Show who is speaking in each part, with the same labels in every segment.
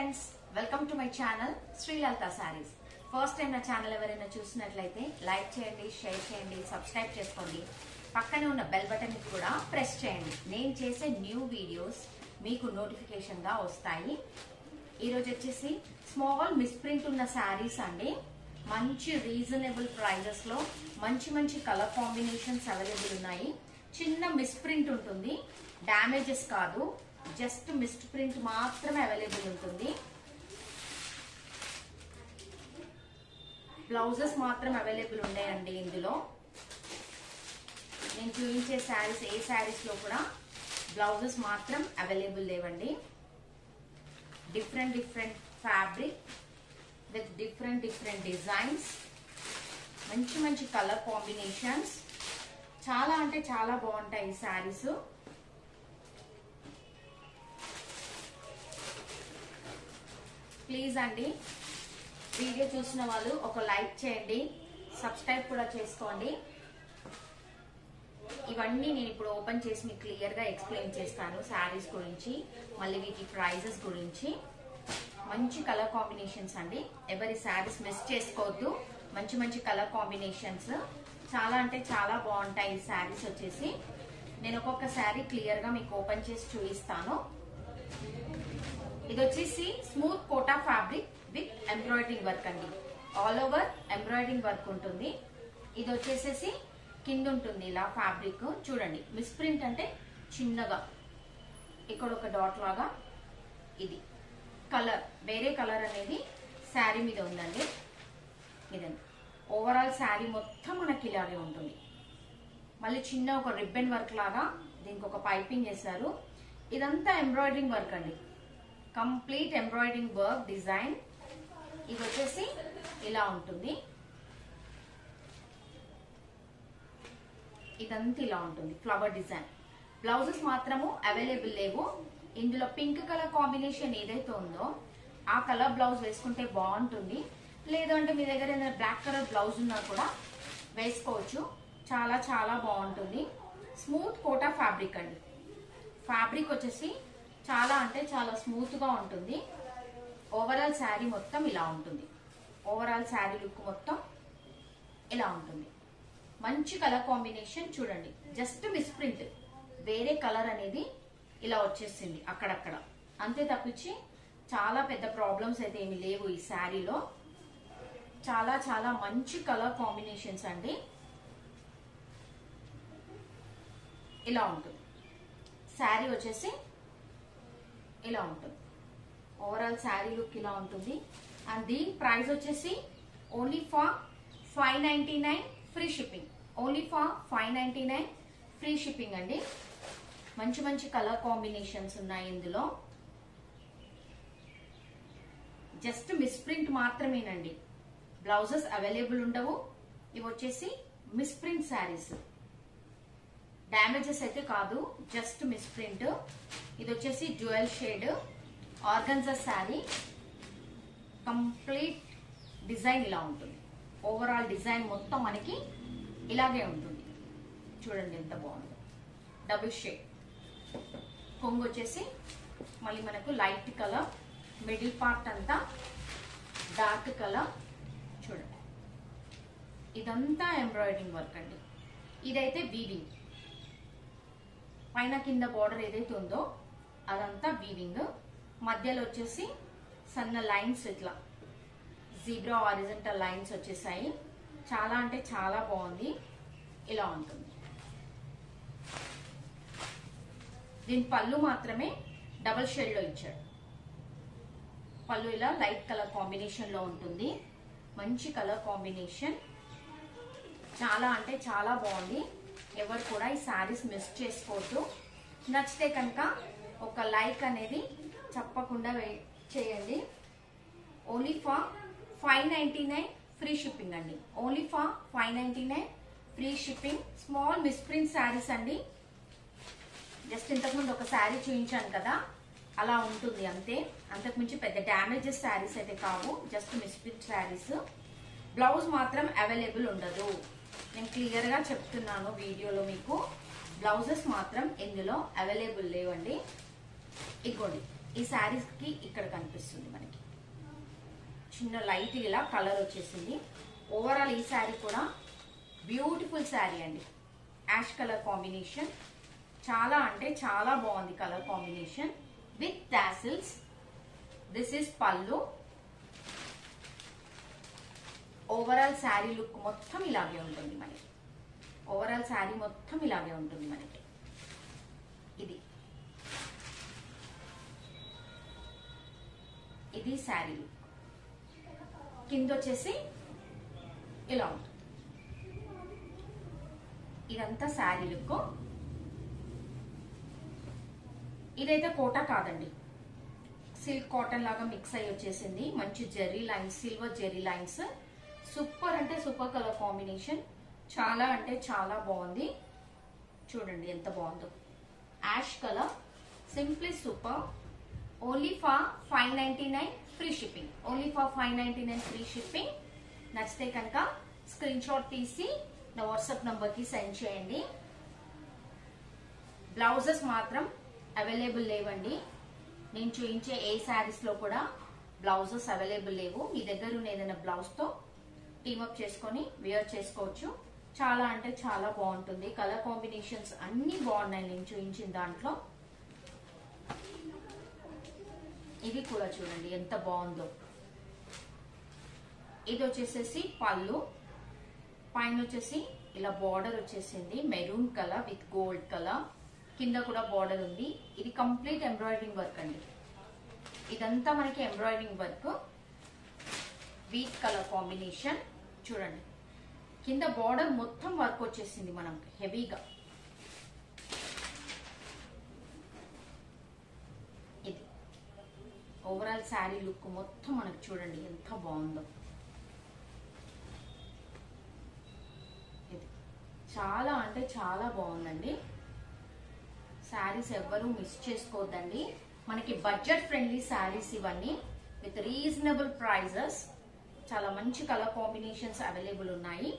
Speaker 1: Friends, welcome to my channel Sri Lalitha saris. First time నా channel ఎవరైనా చూసినట్లయితే లైక్ చేయండి, షేర్ చేయండి, సబ్స్క్రైబ్ చేసుకోండి. పక్కనే ఉన్న బెల్ బటన్ కూడా ప్రెస్ చేయండి. నేను చేసే న్యూ వీడియోస్ మీకు నోటిఫికేషన్ గా వస్తాయి. ఈరోజు వచ్చేసి స్మాల్ మిస్ప్రింట్ ఉన్న శారీస్ అండి. మంచి రీజనబుల్ ప్రైజెస్ లో మంచి మంచి కలర్ కాంబినేషన్స్ అవైలబుల్ ఉన్నాయి. చిన్న మిస్ప్రింట్ ఉంటుంది, డ్యామేజెస్ కాదు, జస్ట్ మిస్ట్ ప్రింట్ మాత్రమే అవైలబుల్ ఉంటుంది. బ్లౌజెస్ మాత్రం అవైలబుల్ ఉన్నాయండి. ఇందులో నేను చూపించే శారీస్ ఏ శారీస్ లో కూడా బ్లౌజెస్ మాత్రం అవైలబుల్ లేవండి. Different different fabric with different different designs, మంచి మంచి కలర్ కాంబినేషన్స్, చాలా అంటే చాలా బాగుంటాయి ఈ శారీస్. ప్లీజ్ అండి, వీడియో చూసిన వాళ్ళు ఒక లైక్ చేయండి, సబ్స్క్రైబ్ కూడా చేసుకోండి. ఇవన్నీ నేను ఇప్పుడు ఓపెన్ చేసి మీకు క్లియర్ గా ఎక్స్ప్లెయిన్ చేస్తాను. శారీస్ గురించి, మళ్ళీ వీటి ప్రైజెస్ గురించి. మంచి కలర్ కాంబినేషన్స్ అండి, ఎవరి శారీస్ మిస్ చేసుకోవద్దు. మంచి మంచి కలర్ కాంబినేషన్స్, చాలా అంటే చాలా బాగుంటాయి ఈ శారీస్ వచ్చేసి. నేను ఒక్కొక్క శారీ క్లియర్ గా మీకు ఓపెన్ చేసి చూపిస్తాను. ఇది వచ్చేసి smooth Kota fabric with embroidering work అండి. ఆల్ ఓవర్ ఎంబ్రాయిడరింగ్ వర్క్ ఉంటుంది. ఇది వచ్చేసేసి కింద ఉంటుంది ఇలా ఫ్యాబ్రిక్. చూడండి, మిస్ప్రింట్ అంటే చిన్నగా ఇక్కడ ఒక డాట్ లాగా, ఇది కలర్ వేరే కలర్ అనేది శారీ మీద ఉందండి. ఇదండి ఓవరాల్ శారీ మొత్తం మనకి ఇలాగే ఉంటుంది. మళ్ళీ చిన్న ఒక రిబ్బన్ వర్క్ లాగా దీనికి ఒక పైపింగ్ వేశారు. ఇదంతా ఎంబ్రాయిడరింగ్ వర్క్ అండి, కంప్లీట్ ఎంబ్రాయిడరింగ్ వర్క్ డిజైన్. ఇది వచ్చేసి ఇలా ఉంటుంది, ఇదంతా ఇలా ఉంటుంది ఫ్లవర్ డిజైన్. బ్లౌజెస్ మాత్రము అవైలబుల్ లేవు. ఇందులో పింక్ కలర్ కాంబినేషన్ ఏదైతే ఉందో ఆ కలర్ బ్లౌజ్ వేసుకుంటే బాగుంటుంది. లేదంటే మీ దగ్గర ఏదైనా బ్లాక్ కలర్ బ్లౌజ్ ఉన్నా కూడా వేసుకోవచ్చు, చాలా చాలా బాగుంటుంది. స్మూత్ కోటా ఫ్యాబ్రిక్ అండి. ఫ్యాబ్రిక్ వచ్చేసి చాలా అంటే చాలా స్మూత్ గా ఉంటుంది. ఓవరాల్ శారీ మొత్తం ఇలా ఉంటుంది. ఓవరాల్ శారీ లుక్ మొత్తం ఇలా ఉంటుంది. మంచి కలర్ కాంబినేషన్ చూడండి. జస్ట్ మిస్ప్రింట్, వేరే కలర్ అనేది ఇలా వచ్చేసింది అక్కడక్కడ, అంతే తప్పించి చాలా పెద్ద ప్రాబ్లమ్స్ అయితే ఏమి లేవు ఈ శారీలో. చాలా చాలా మంచి కలర్ కాంబినేషన్స్ అండి. ఇలా ఉంటుంది శారీ వచ్చేసి, ఇలా ఉంటుంది. ఓవరాల్ శారీ లుక్ ఇలా ఉంటుంది. అండ్ దీని ప్రైస్ వచ్చేసి only for 599 free shipping. Only for 599 free shipping అండి. మంచి మంచి కలర్ కాంబినేషన్స్ ఉన్నాయి ఇందులో. జస్ట్ మిస్ప్రింట్ మాత్రమేనండి, బ్లౌజెస్ అవైలబుల్ ఉండవు. ఇవి వచ్చేసి మిస్ప్రింట్ శారీస్, డ్యామేజెస్ అయితే కాదు, జస్ట్ మిస్ప్రింట్. ఇది వచ్చేసి dual shade organza sari. Complete design ఇలా ఉంటుంది. ఓవరాల్ డిజైన్ మొత్తం మనకి ఇలాగే ఉంటుంది. చూడండి ఎంత బాగుందో. డబుల్ షేడ్ కొంగు వచ్చేసి మళ్ళీ మనకు లైట్ కలర్, మిడిల్ పార్ట్ అంతా డార్క్ కలర్. చూడండి, ఇదంతా ఎంబ్రాయిడరింగ్ వర్క్ అండి. ఇదైతే వీవింగ్, పైన కింద బార్డర్ ఏదైతే ఉందో అదంతా వీవింగ్. మధ్యలో వచ్చేసి సన్న లైన్స్, ఇట్లా జీబ్రా హారిజంటల్ లైన్స్ వచ్చేసాయి. చాలా అంటే చాలా బాగుంది. ఇలా ఉంటుంది. దీని పళ్ళు మాత్రమే డబుల్ షేడ్ లో ఇచ్చాడు. పళ్ళు ఇలా లైట్ కలర్ కాంబినేషన్ లో ఉంటుంది. మంచి కలర్ కాంబినేషన్, చాలా అంటే చాలా బాగుంది. ఎవరు కూడా ఈ శారీస్ మిస్ చేసుకోవద్దు. నచ్చితే కనుక ఒక లైక్ అనేది తప్పకుండా చేయండి. ఓన్లీ ఫర్ 599 ఫ్రీ షిప్పింగ్ అండి. Only for 599 free shipping. Small misprint saris అండి. జస్ట్ ఇంతకుముందు ఒక శారీ చూపించాను కదా, అలా ఉంటుంది అంతే. అంతకుమించి పెద్ద డ్యామేజెస్ శారీస్ అయితే కావు, జస్ట్ మిస్ప్రింట్ శారీస్. బ్లౌజ్ మాత్రం అవైలబుల్ ఉండదు. నేను క్లియర్ గా చెప్తున్నాను వీడియోలో మీకు. బ్లౌజెస్ మాత్రం ఇందులో అవైలబుల్ లేవండి. ఇగోండి, ఈ శారీస్ కి ఇక్కడ కనిపిస్తుంది మనకి చిన్న లైట్ ఇలా కలర్ వచ్చేసింది. ఓవరాల్ ఈ శారీ కూడా బ్యూటిఫుల్ శారీ అండి. యాష్ కలర్ కాంబినేషన్ చాలా అంటే చాలా బాగుంది. Colour combination with tassels. This is పల్లు. ఓవరాల్ శారీ లుక్ మొత్తం ఇలాగే ఉంటుంది మనకి. ఓవరాల్ శారీ మొత్తం ఇలాగే ఉంటుంది మనకి. ఇది శారీ లుక్. కింద వచ్చేసి ఇలా ఉంటుంది. ఇదంతా శారీ లుక్. ఇదైతే కోటా కాదండి, సిల్క్ కాటన్ లాగా మిక్స్ అయ్యి వచ్చేసింది. మంచి zari lines, silver zari lines. Super అంటే సూపర్ కలర్ కాంబినేషన్. చాలా అంటే చాలా బాగుంది. చూడండి ఎంత బాగుందో. Ash colour, simply super. Only for 599 free shipping. Only for 599 free shipping. నచ్చితే కనుక స్క్రీన్ షాట్ తీసి నా వాట్సాప్ నంబర్ కి సెండ్ చేయండి. బ్లౌజెస్ మాత్రం అవైలబుల్ లేవండి. నేను చూపించే ఏ శారీస్ లో కూడా బ్లౌజెస్ అవైలబుల్ లేవు. మీ దగ్గర ఉన్న ఏదైనా బ్లౌజ్ తో టీమప్ చేసుకొని వేర్ చేసుకోవచ్చు. చాలా అంటే చాలా బాగుంటుంది. కలర్ కాంబినేషన్స్ అన్ని బాగున్నాయి నేను చూపించిన దాంట్లో. ఇది కూడా చూడండి ఎంత బాగుందో. ఇది వచ్చేసేసి పళ్ళు. పైన వచ్చేసి ఇలా బార్డర్ వచ్చేసింది maroon colour with gold colour. కింద కూడా బార్డర్ ఉంది. ఇది కంప్లీట్ ఎంబ్రాయిడరింగ్ వర్క్ అండి. ఇదంతా మనకి embroidering work. Wheat colour combination చూడండి. కింద బార్డర్ మొత్తం వర్క్ వచ్చేసింది మనకి హెవీగా. ఇది ఓవరాల్ శారీ లుక్ మొత్తం మనకు చూడండి ఎంత బాగుందో. ఇది చాలా అంటే చాలా బాగుందండి. శారీస్ ఎవ్వరూ మిస్ చేసుకోవద్దండి. మనకి బడ్జెట్ ఫ్రెండ్లీ శారీస్ ఇవన్నీ విత్ రీజనబుల్ ప్రైజెస్. చాలా మంచి కలర్ కాంబినేషన్స్ అవైలబుల్ ఉన్నాయి.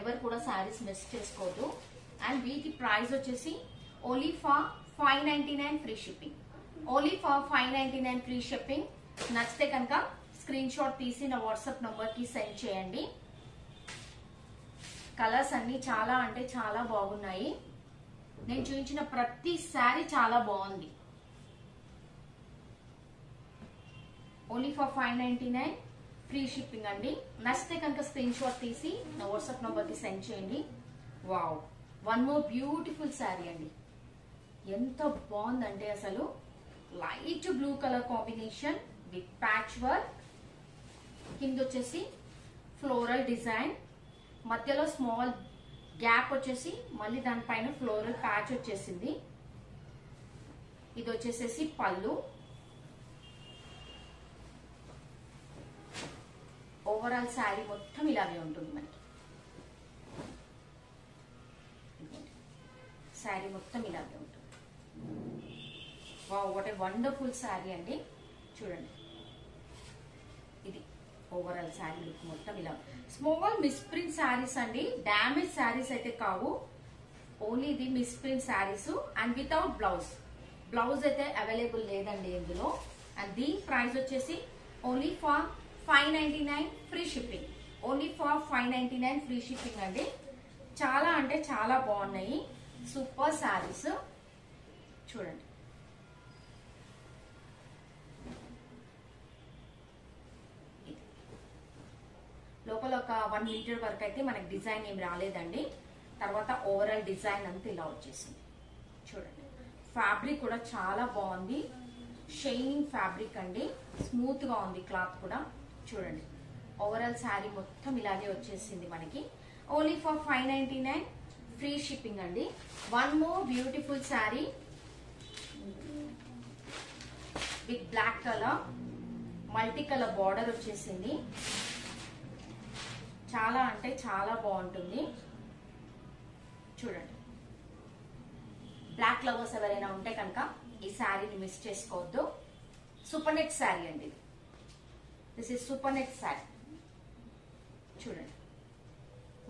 Speaker 1: ఎవరు కూడా శారీస్ మిస్ చేసుకోవద్దు. అండ్ వీటి ప్రైస్ వచ్చేసి only for 599 free shipping. Only for 599 free shipping. నచ్చితే కనుక స్క్రీన్ షాట్ తీసి నా వాట్సాప్ నంబర్ కి సెండ్ చేయండి. కలర్స్ అన్ని చాలా అంటే చాలా బాగున్నాయి. నేను చూపించిన ప్రతి శారీ చాలా బాగుంది. ఓన్లీ ఫర్ 599 ఫ్రీ షిప్పింగ్ అండి. నచ్చితే కనుక స్క్రీన్ షాట్ తీసి నా వాట్సాప్ నంబర్ కి సెండ్ చేయండి. Wow, one more beautiful sari అండి. ఎంత బాగుందంటే అసలు light blue colour combination with patch work. కింద వచ్చేసి ఫ్లోరల్ డిజైన్, మధ్యలో స్మాల్ గ్యాప్ వచ్చేసి మళ్ళీ దానిపైన ఫ్లోరల్ ప్యాచ్ వచ్చేసింది. ఇది వచ్చేసేసి పళ్ళు. ఓవరాల్ శారీ మొత్తం ఇలాగే ఉంటుంది మనకి. శారీ మొత్తం ఇలాగే ఉంటుంది. Wow, what a wonderful sari అండి. చూడండి ఇది ఓవరాల్ శారీ లుక్ మొత్తం ఇలా. స్మాల్ మిస్ప్రింట్ శారీస్ అండి, డామేజ్ శారీస్ అయితే కావు. ఓన్లీ ఇది misprint saris and without blouse. Blouse అయితే అవైలబుల్ లేదండి ఇందులో. అండ్ దీని ప్రైస్ వచ్చేసి only for 599 free shipping. Only for 599 free shipping అండి. చాలా అంటే చాలా బాగున్నాయి. సూపర్ శారీస్ చూడండి. లోపల ఒక 1 మీటర్ వరకు అయితే మనకి డిజైన్ ఏం రాలేదండి. తర్వాత ఓవరాల్ డిజైన్ అంతా ఇలా వచ్చేసింది. చూడండి ఫ్యాబ్రిక్ కూడా చాలా బాగుంది. షైనింగ్ ఫ్యాబ్రిక్ అండి. స్మూత్ గా ఉంది క్లాత్ కూడా. చూడండి ఓవరాల్ శారీ మొత్తం ఇలాగే వచ్చేసింది మనకి. ఓన్లీ ఫర్ 599 ఫ్రీ షిప్పింగ్ అండి. One more beautiful sari with black colour, multi colour border వచ్చేసింది. చాలా అంటే చాలా బాగుంటుంది. చూడండి బ్లాక్ లవర్స్ ఎవరైనా ఉంటే కనుక ఈ శారీని మిస్ చేసుకోవద్దు. సూపర్ నెట్ శారీ అండి. This is super net sari. చూడండి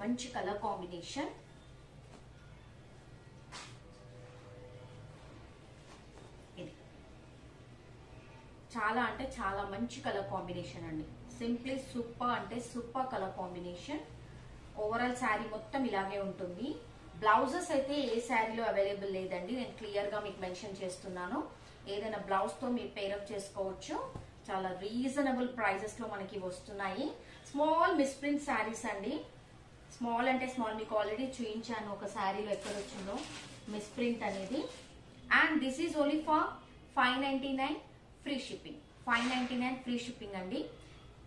Speaker 1: మంచి కలర్ కాంబినేషన్. ఇది చాలా అంటే చాలా మంచి కలర్ కాంబినేషన్ అండి. సింప్లీ సూపర్ అంటే super colour combination. Overall sari మొత్తం ఇలాగే ఉంటుంది. బ్లౌజెస్ అయితే ఏ శారీలో అవైలబుల్ లేదండి, నేను క్లియర్ గా మీకు మెన్షన్ చేస్తున్నాను. ఏదైనా బ్లౌజ్ తో మీరు పేరప్ చేసుకోవచ్చు. చాలా రీజనబుల్ ప్రైజెస్ లో మనకి వస్తున్నాయి. స్మాల్ మిస్ప్రింట్ శారీస్ అండి. స్మాల్ అంటే స్మాల్, మీకు ఆల్రెడీ చూపించాను ఒక శారీలో ఎక్కడ వచ్చిందో మిస్ప్రింట్ అనేది. And this is only for 599 free shipping. 599 free shipping అండి.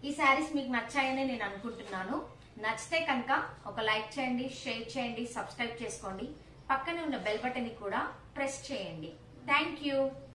Speaker 1: ఈ శారీస్ మీకు నచ్చాయని నేను అనుకుంటున్నాను. నచ్చితే కనుక ఒక లైక్ చేయండి, షేర్ చేయండి, సబ్స్క్రైబ్ చేసుకోండి. పక్కనే ఉన్న బెల్ బటన్ ని కూడా ప్రెస్ చేయండి. Thank you.